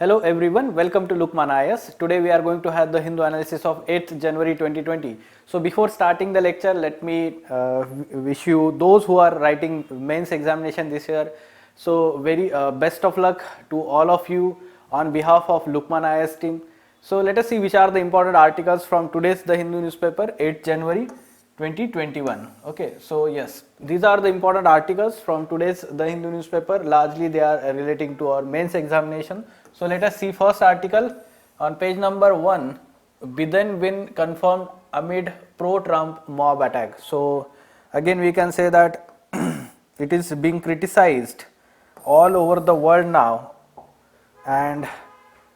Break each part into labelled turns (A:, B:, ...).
A: Hello everyone, welcome to Lukman IAS. Today we are going to have the Hindu analysis of 8th January 2020. So before starting the lecture, let me wish you those who are writing mains examination this year. So very best of luck to all of you on behalf of Lukman IAS team. So let us see which are the important articles from today's The Hindu newspaper, 8th January 2021. Okay, so yes, these are the important articles from today's The Hindu newspaper. Largely they are relating to our mains examination. So let us see first article on page number 1. Biden win confirmed amid pro-Trump mob attack. So again we can say that it is being criticized all over the world now, and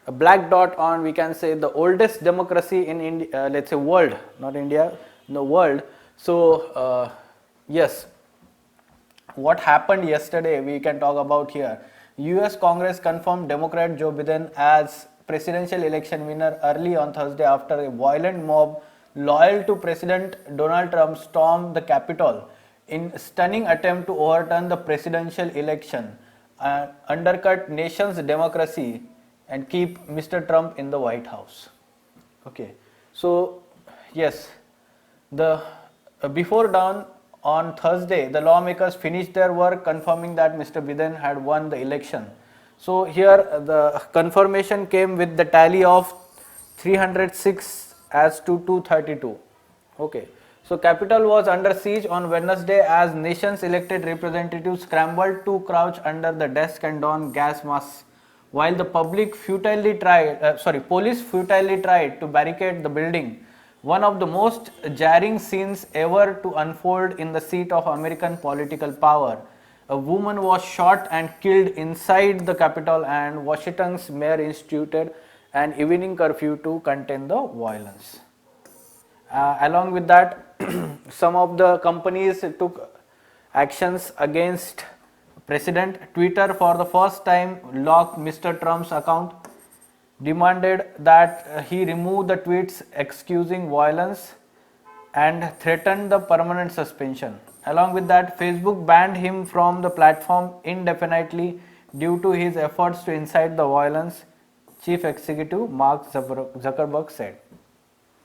A: a black dot on, we can say, the oldest democracy in India, let's say world, not India, the world. So yes, what happened yesterday we can talk about here. US Congress confirmed Democrat Joe Biden as presidential election winner early on Thursday after a violent mob loyal to President Donald Trump stormed the Capitol in stunning attempt to overturn the presidential election, undercut nation's democracy and keep Mr. Trump in the White House. Okay, so yes, the before dawn on Thursday, the lawmakers finished their work confirming that Mr. Biden had won the election. So here the confirmation came with the tally of 306 as to 232. Okay, so Capitol was under siege on Wednesday as nation's elected representatives scrambled to crouch under the desk and don gas masks, while the police futilely tried to barricade the building. One of the most jarring scenes ever to unfold in the seat of American political power. A woman was shot and killed inside the Capitol, and Washington's mayor instituted an evening curfew to contain the violence. Along with that, some of the companies took actions against President. Twitter, for the first time, locked Mr. Trump's account, demanded that he remove the tweets excusing violence, and threatened the permanent suspension. Along with that, Facebook banned him from the platform indefinitely due to his efforts to incite the violence, Chief Executive Mark Zuckerberg said.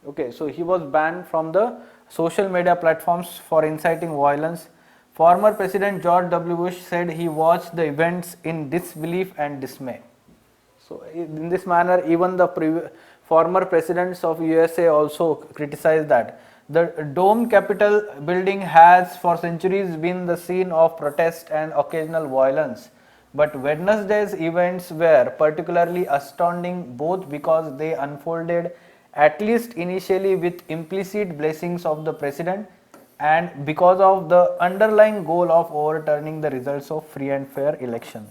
A: Okay, so he was banned from the social media platforms for inciting violence. Former President George W. Bush said he watched the events in disbelief and dismay. So in this manner, even the former presidents of USA also criticized that. The domed Capitol building has for centuries been the scene of protest and occasional violence. But Wednesday's events were particularly astounding, both because they unfolded, at least initially, with implicit blessings of the president, and because of the underlying goal of overturning the results of free and fair election.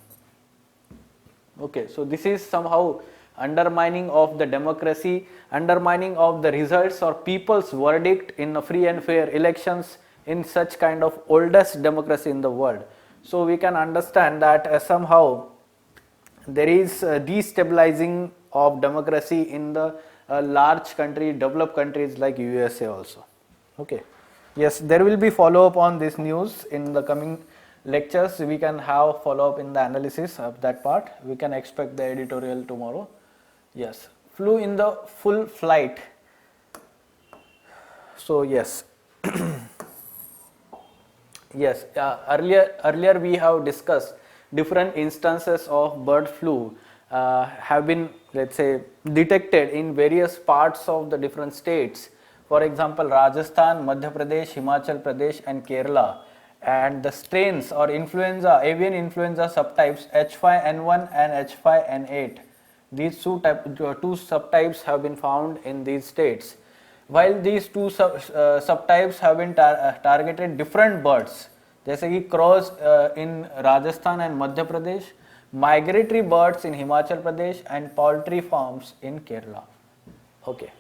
A: Okay, so this is somehow undermining of the democracy, undermining of the results or people's verdict in a free and fair elections in such kind of oldest democracy in the world. So we can understand that somehow there is destabilizing of democracy in the large country, developed countries like USA also. Okay, yes, there will be follow up on this news in the coming lectures. We can have follow up in the analysis of that part. We can expect the editorial tomorrow. Yes, flew in the full flight. So yes, yes, earlier we have discussed different instances of bird flu have been, let's say, detected in various parts of the different states. For example, Rajasthan, Madhya Pradesh, Himachal Pradesh and Kerala. And the strains or influenza, avian influenza subtypes H5N1 and H5N8. These two subtypes have been found in these states. While these two subtypes have been targeted different birds, जैसे कि crows in Rajasthan and Madhya Pradesh, migratory birds in Himachal Pradesh and poultry farms in Kerala. Okay.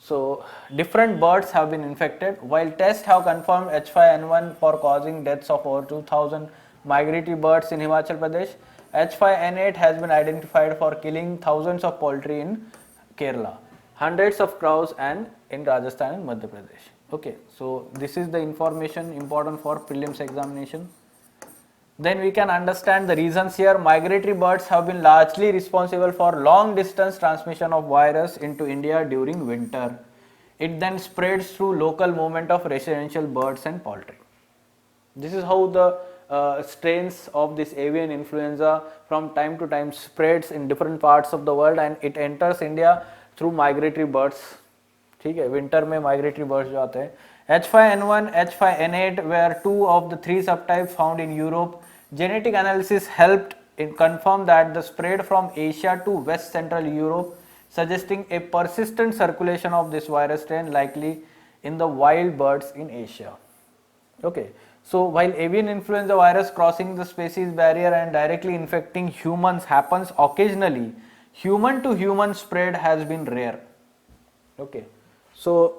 A: So different birds have been infected, while tests have confirmed H5N1 for causing deaths of over 2,000 migratory birds in Himachal Pradesh. H5N8 has been identified for killing thousands of poultry in Kerala, hundreds of crows and in Rajasthan and Madhya Pradesh. Okay, so this is the information important for prelims examination. then we can understand the reasons here. Migratory birds have been largely responsible for long distance transmission of virus into India during winter. It then spreads through local movement of residential birds and poultry. This is how the strains of this avian influenza from time to time spreads in different parts of the world, and it enters India through migratory birds. ठीक है, winter में migratory birds जो आते हैं. H5N1, H5N8 were two of the three subtypes found in Europe. Genetic analysis helped in confirm that the spread from Asia to West Central Europe, suggesting a persistent circulation of this virus strain likely in the wild birds in Asia. Okay, so while avian influenza virus crossing the species barrier and directly infecting humans happens occasionally, human to human spread has been rare. Okay, so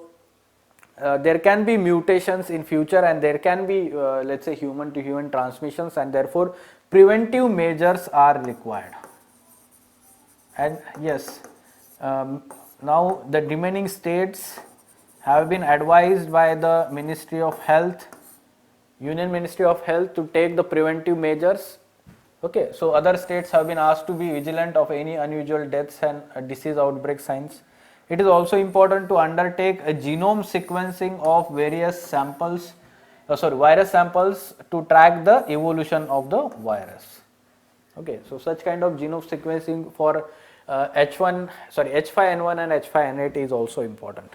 A: there can be mutations in future, and there can be let's say human to human transmissions, and therefore preventive measures are required. And yes, now the remaining states have been advised by the Ministry of Health, Union Ministry of Health, to take the preventive measures. Okay, so other states have been asked to be vigilant of any unusual deaths and disease outbreak signs. It is also important to undertake a genome sequencing of various samples, virus samples, to track the evolution of the virus. Okay, so such kind of genome sequencing for H5N1 and H5N8 is also important.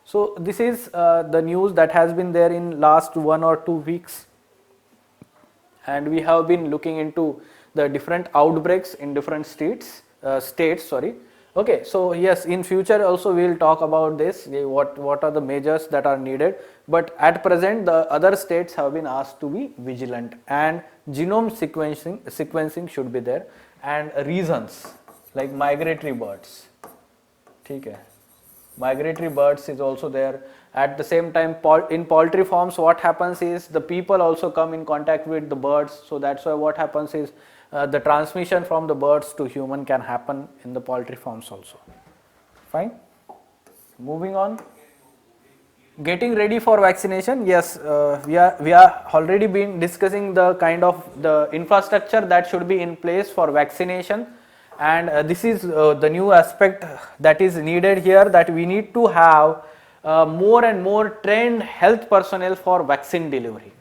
A: So this is the news that has been there in last 1 or 2 weeks, and we have been looking into the different outbreaks in different states. Okay, so yes, in future also we will talk about this, what are the measures that are needed, but at present the other states have been asked to be vigilant, and genome sequencing should be there, and reasons like migratory birds. Okay, migratory birds is also there. At the same time, in poultry farms, what happens is the people also come in contact with the birds, so that's why what happens is the transmission from the birds to human can happen in the poultry farms also. Fine. Moving on. Getting ready for vaccination. Yes, we are already been discussing the kind of the infrastructure that should be in place for vaccination, and this is the new aspect that is needed here, that we need to have more and more trained health personnel for vaccine delivery.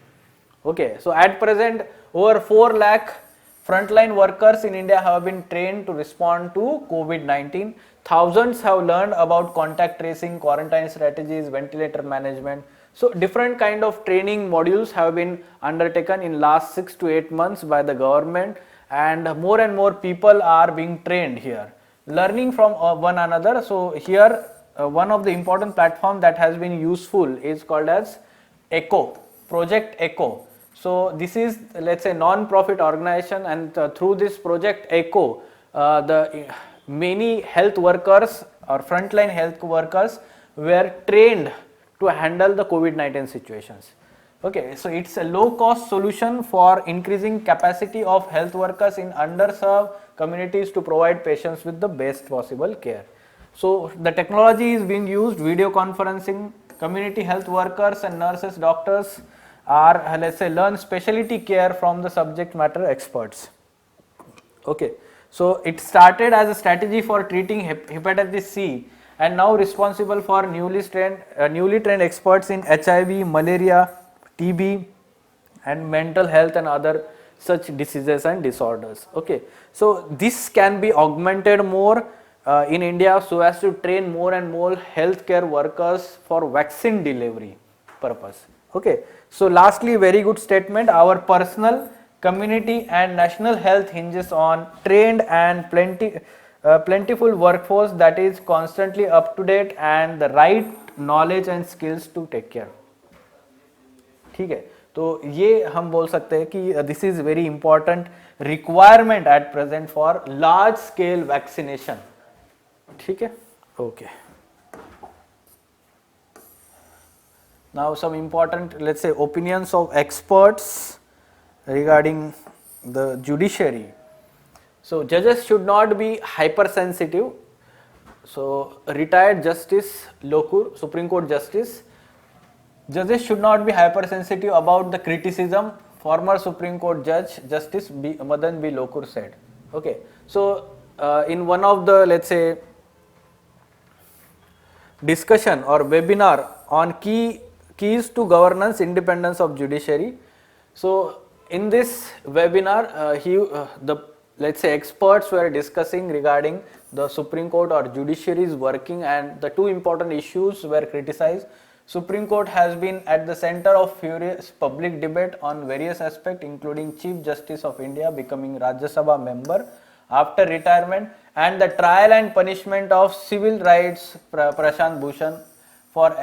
A: Okay, so at present over 4 lakh frontline workers in India have been trained to respond to COVID-19. Thousands have learned about contact tracing, quarantine strategies, ventilator management. So different kind of training modules have been undertaken in last 6 to 8 months by the government, and more people are being trained here, learning from one another. So here one of the important platform that has been useful is called as ECHO, Project ECHO. So this is, let's say, non-profit organization, and through this Project ECHO, the many health workers or frontline health workers were trained to handle the COVID-19 situations. Okay, so it's a low-cost solution for increasing capacity of health workers in underserved communities to provide patients with the best possible care. So the technology is being used, video conferencing. Community health workers and nurses, doctors are, let's say, learn specialty care from the subject matter experts. Okay, so it started as a strategy for treating hepatitis C, and now responsible for newly trained experts in HIV, malaria, TB, and mental health and other such diseases and disorders. Okay, so this can be augmented more in India, so as to train more and more healthcare workers for vaccine delivery purpose. Okay, so lastly, very good statement. Our personal, community and national health hinges on trained and plentiful workforce that is constantly up to date and the right knowledge and skills to take care. ठीक है, तो ये हम बोल सकते हैं कि this is very important requirement at present for large scale vaccination. ठीक है, okay. Now some important, let's say, opinions of experts regarding the judiciary. So judges should not be hypersensitive. So retired Justice Lokur, Supreme Court Justice, judges should not be hypersensitive about the criticism former Supreme Court Judge Justice Madan B. Lokur said. Okay, so in one of the, let's say, discussion or webinar on keys to governance independence of judiciary. So in this webinar, the, let's say, experts were discussing regarding the Supreme Court or judiciary's working, and the two important issues were criticized. Supreme Court has been at the center of furious public debate on various aspects, including Chief Justice of India becoming Rajya Sabha member after retirement, and the trial and punishment of civil rights Prashant Bhushan for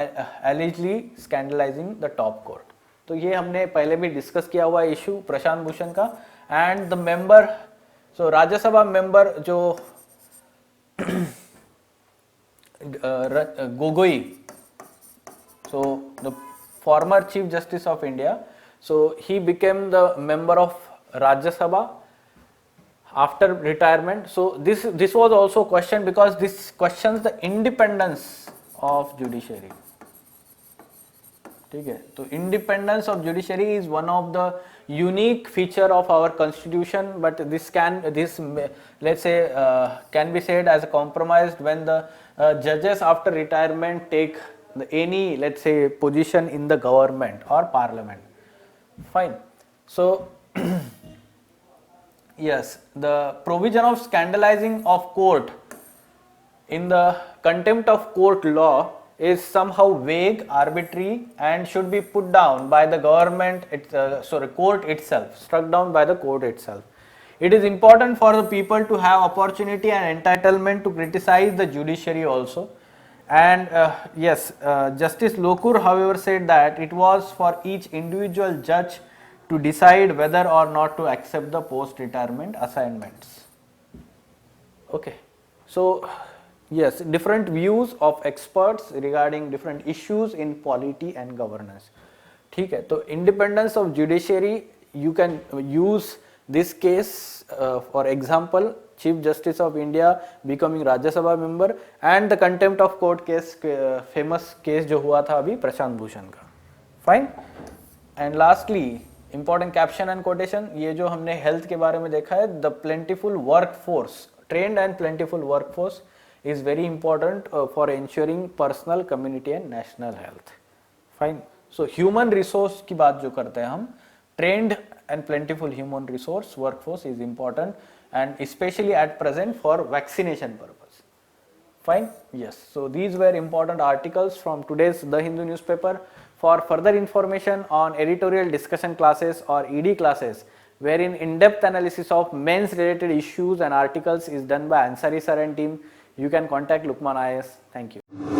A: allegedly scandalizing the top court. तो ये हमने पहले भी discuss किया हुआ issue Prashant Bhushan का. And the member, so Rajya Sabha member जो Gogoi, so the former Chief Justice of India, so he became the member of Rajya Sabha after retirement. So this was also questioned because this questions the independence of judiciary. ठीक है, तो independence of judiciary is one of the unique feature of our constitution, but this let's say can be said as a compromised when the judges after retirement take any, let's say, position in the government or parliament. Fine. So yes, the provision of scandalizing of court in the contempt of court law is somehow vague, arbitrary, and should be put down by the government, court itself, struck down by the court itself. It is important for the people to have opportunity and entitlement to criticize the judiciary also. And yes, Justice Lokur, however, said that it was for each individual judge to decide whether or not to accept the post-retirement assignments. Okay, so yes, different views of experts regarding different issues in polity and governance. ठीक है, तो independence of judiciary, you can use this case for example, Chief Justice of India becoming Rajya Sabha member, and the contempt of court case, famous case जो हुआ था अभी प्रशांत भूषण का. Fine. And lastly, important caption and quotation, ये जो हमने health के बारे में देखा है, the plentiful workforce, trained and plentiful workforce is very important for ensuring personal, community and national health. Fine. So human resource की बात जो करते हैं हम, trained and plentiful human resource workforce is important, and especially at present for vaccination purpose. Fine. Yes. So these were important articles from today's The Hindu newspaper. For further information on editorial discussion classes or ED classes, wherein in-depth analysis of men's related issues and articles is done by Ansari sir and team, you can contact Lukman IAS. Thank you.